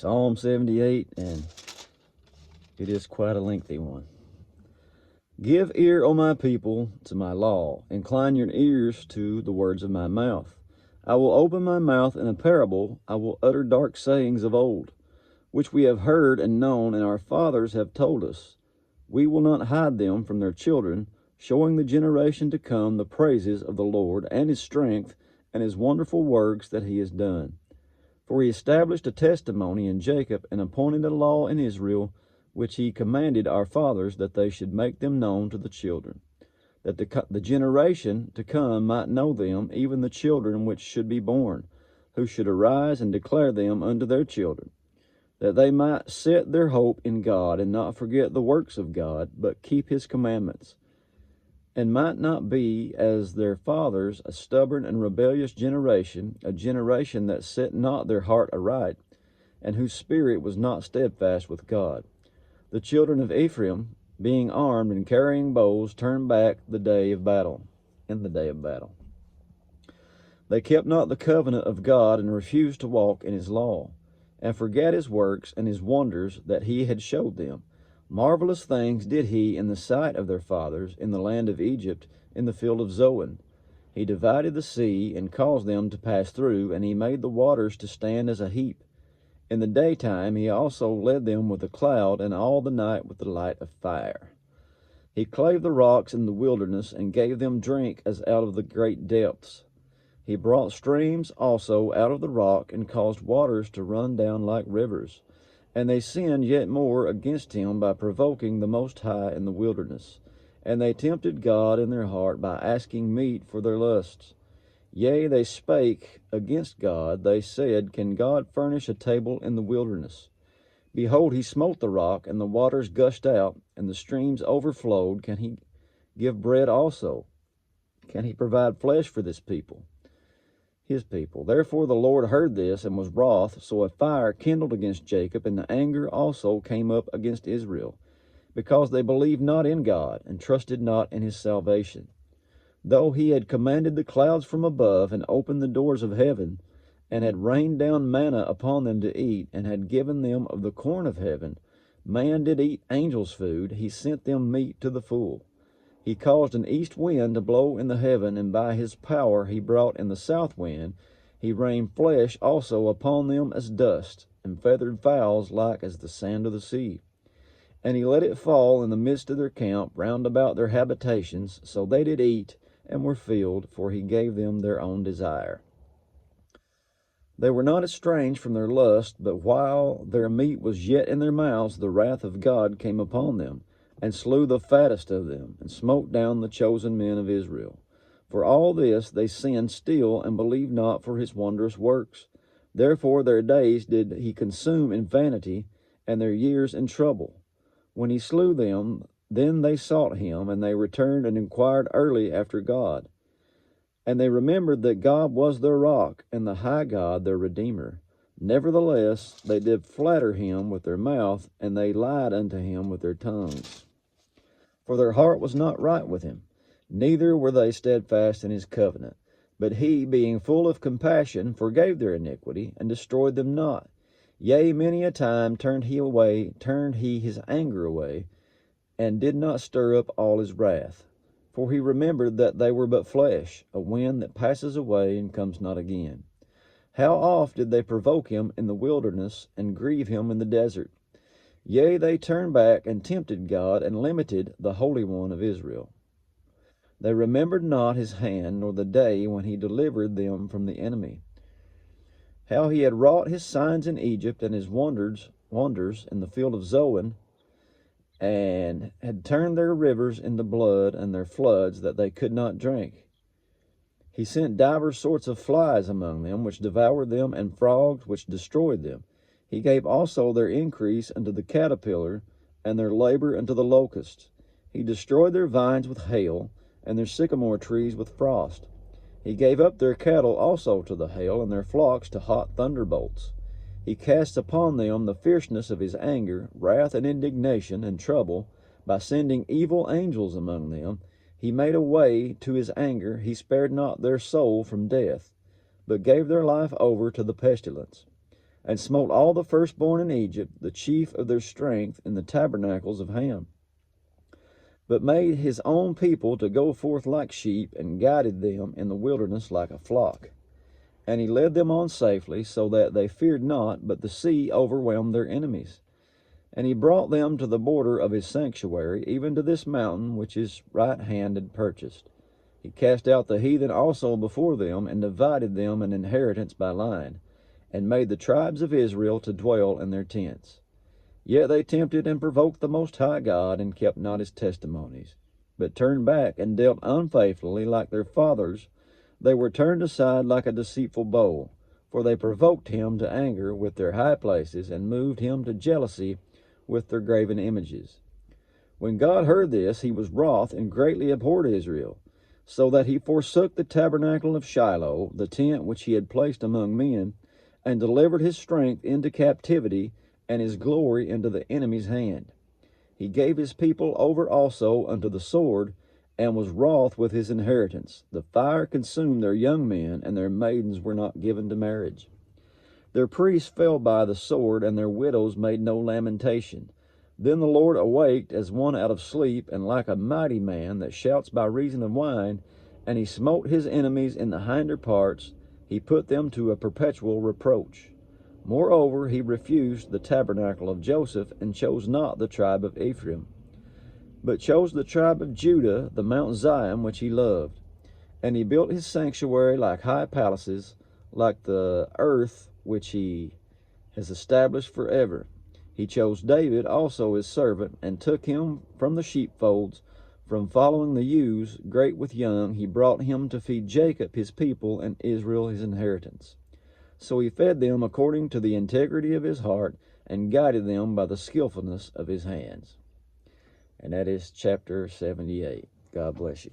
Psalm 78, and it is quite a lengthy one. Give ear, O my people, to my law. Incline your ears to the words of my mouth. I will open my mouth in a parable. I will utter dark sayings of old, which we have heard and known, and our fathers have told us. We will not hide them from their children, showing the generation to come the praises of the Lord, and his strength, and his wonderful works that he has done. For he established a testimony in Jacob, and appointed a law in Israel, which he commanded our fathers, that they should make them known to the children, that the generation to come might know them, even the children which should be born, who should arise and declare them unto their children, that they might set their hope in God, and not forget the works of God, but keep his commandments, and might not be as their fathers, a stubborn and rebellious generation, a generation that set not their heart aright, and whose spirit was not steadfast with God. The children of Ephraim, being armed and carrying bows, turned back in the day of battle. They kept not the covenant of God, and refused to walk in his law, and forgat his works and his wonders that he had showed them. Marvelous things did he in the sight of their fathers, in the land of Egypt, in the field of Zoan. He divided the sea, and caused them to pass through, and he made the waters to stand as a heap. In the daytime he also led them with a cloud, and all the night with the light of fire. He clave the rocks in the wilderness, and gave them drink as out of the great depths. He brought streams also out of the rock, and caused waters to run down like rivers. And they sinned yet more against him by provoking the Most High in the wilderness. And they tempted God in their heart by asking meat for their lusts. Yea, they spake against God. They said, Can God furnish a table in the wilderness? Behold, he smote the rock, and the waters gushed out, and the streams overflowed. Can he give bread also? Can he provide flesh for this people, his people? Therefore the Lord heard this, and was wroth. So a fire kindled against Jacob, and the anger also came up against Israel, because they believed not in God, and trusted not in his salvation. Though he had commanded the clouds from above, and opened the doors of heaven, and had rained down manna upon them to eat, and had given them of the corn of heaven, man did eat angels' food. He sent them meat to the full. He caused an east wind to blow in the heaven, and by his power he brought in the south wind. He rained flesh also upon them as dust, and feathered fowls like as the sand of the sea. And he let it fall in the midst of their camp, round about their habitations. So they did eat, and were filled, for he gave them their own desire. They were not estranged from their lust, but while their meat was yet in their mouths, the wrath of God came upon them, and slew the fattest of them, and smote down the chosen men of Israel. For all this they sinned still, and believed not for his wondrous works. Therefore their days did he consume in vanity, and their years in trouble. When he slew them, then they sought him, and they returned and inquired early after God. And they remembered that God was their rock, and the high God their Redeemer. Nevertheless, they did flatter him with their mouth, and they lied unto him with their tongues. For their heart was not right with him, neither were they steadfast in his covenant. But he, being full of compassion, forgave their iniquity, and destroyed them not. Yea, many a time turned he his anger away, and did not stir up all his wrath. For he remembered that they were but flesh, a wind that passes away and comes not again. How oft did they provoke him in the wilderness, and grieve him in the desert? Yea, they turned back and tempted God, and limited the Holy One of Israel. They remembered not his hand, nor the day when he delivered them from the enemy. How he had wrought his signs in Egypt, and his wonders in the field of Zoan, and had turned their rivers into blood, and their floods that they could not drink. He sent divers sorts of flies among them, which devoured them, and frogs, which destroyed them. He gave also their increase unto the caterpillar, and their labor unto the locust. He destroyed their vines with hail, and their sycamore trees with frost. He gave up their cattle also to the hail, and their flocks to hot thunderbolts. He cast upon them the fierceness of his anger, wrath and indignation and trouble, by sending evil angels among them. He made a way to his anger. He spared not their soul from death, but gave their life over to the pestilence. and smote all the firstborn in Egypt, the chief of their strength, in the tabernacles of Ham, but made his own people to go forth like sheep, and guided them in the wilderness like a flock. And he led them on safely, so that they feared not, but the sea overwhelmed their enemies. And he brought them to the border of his sanctuary, even to this mountain which his right hand had purchased. He cast out the heathen also before them, and divided them an inheritance by line, and made the tribes of Israel to dwell in their tents. Yet they tempted and provoked the Most High God, and kept not his testimonies, but turned back and dealt unfaithfully like their fathers. They were turned aside like a deceitful bow, for they provoked him to anger with their high places, and moved him to jealousy with their graven images. When God heard this, he was wroth, and greatly abhorred Israel, so that he forsook the tabernacle of Shiloh, the tent which he had placed among men, and delivered his strength into captivity, and his glory into the enemy's hand. He gave his people over also unto the sword, and was wroth with his inheritance. The fire consumed their young men, and their maidens were not given to marriage. Their priests fell by the sword, and their widows made no lamentation. Then the Lord awaked as one out of sleep, and like a mighty man that shouts by reason of wine, and he smote his enemies in the hinder parts. He put them to a perpetual reproach. Moreover, he refused the tabernacle of Joseph, and chose not the tribe of Ephraim, but chose the tribe of Judah, the Mount Zion which he loved. And he built his sanctuary like high palaces, like the earth which he has established forever. He chose David also his servant, and took him from the sheepfolds, from following the ewes, great with young. He brought him to feed Jacob his people, and Israel his inheritance. So he fed them according to the integrity of his heart, and guided them by the skillfulness of his hands. And that is chapter 78. God bless you.